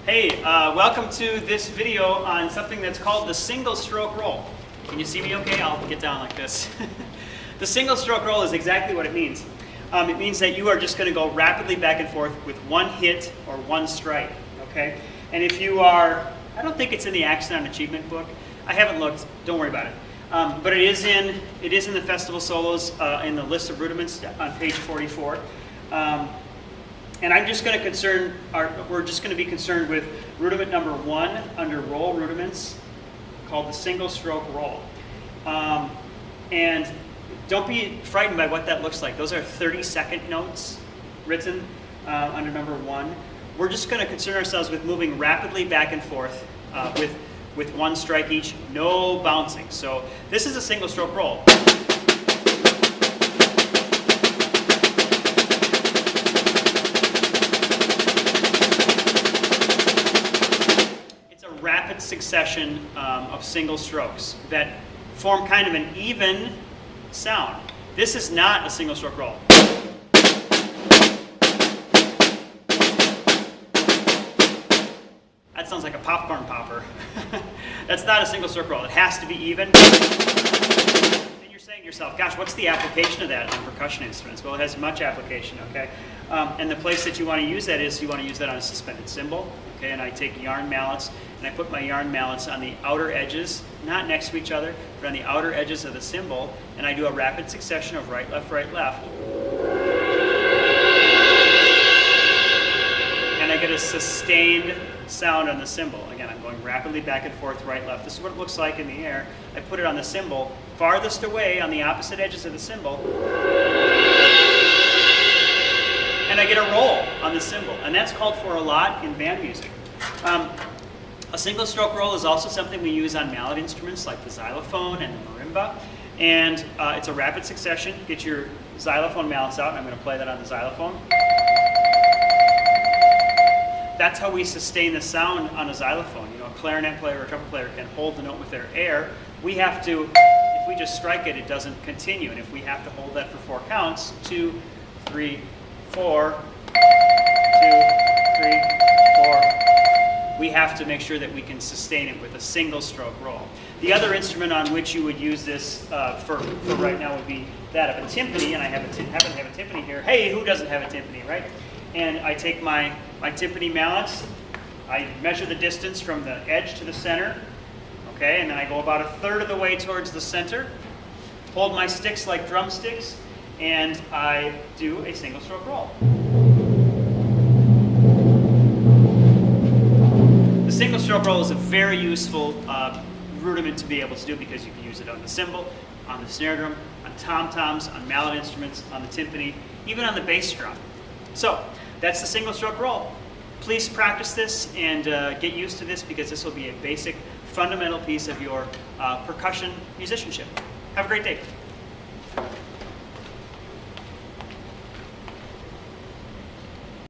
Hey, welcome to this video on something that's called the single stroke roll. Can you see me okay? I'll get down like this. The single stroke roll is exactly what it means. It means that you are just going to go rapidly back and forth with one hit or one strike, okay? And if you are, I don't think it's in the Accident on Achievement book. I haven't looked, don't worry about it. But it is in the festival solos in the list of rudiments on page 44. And I'm just going to we're just going to be concerned with rudiment number 1 under roll rudiments, called the single stroke roll. And don't be frightened by what that looks like. Those are 30-second notes written under number 1. We're just going to concern ourselves with moving rapidly back and forth with one strike each, no bouncing. So this is a single stroke roll. It's a rapid succession of single strokes that form kind of an even sound. This is not a single stroke roll. That sounds like a popcorn popper. That's not a single stroke roll. It has to be even. Then you're saying to yourself, gosh, what's the application of that on percussion instruments? Well, it has much application, okay? And the place that you want to use that is you want to use that on a suspended cymbal, okay? And I take yarn mallets, and I put my yarn mallets on the outer edges, not next to each other, but on the outer edges of the cymbal, and I do a rapid succession of right, left, right, left. And I get a sustained sound on the cymbal. Again, I'm going rapidly back and forth, right, left. This is what it looks like in the air. I put it on the cymbal, farthest away on the opposite edges of the cymbal, and I get a roll on the cymbal. And that's called for a lot in band music. A single stroke roll is also something we use on mallet instruments like the xylophone and the marimba. And it's a rapid succession. Get your xylophone mallets out, and I'm going to play that on the xylophone. That's how we sustain the sound on a xylophone. You know, a clarinet player or a trumpet player can hold the note with their air. We have to, if we just strike it, it doesn't continue. And if we have to hold that for 4 counts, 2, 3, 4, 2, 3, 4, we have to make sure that we can sustain it with a single stroke roll. The other instrument on which you would use this for right now would be that of a timpani, and I happen to have a timpani here. Hey, who doesn't have a timpani, right? And I take my timpani mallets, I measure the distance from the edge to the center, okay, and then I go about 1/3 of the way towards the center, hold my sticks like drumsticks, and I do a single stroke roll. The single stroke roll is a very useful rudiment to be able to do because you can use it on the cymbal, on the snare drum, on tom-toms, on mallet instruments, on the timpani, even on the bass drum. So that's the single stroke roll. Please practice this and get used to this because this will be a basic fundamental piece of your percussion musicianship. Have a great day.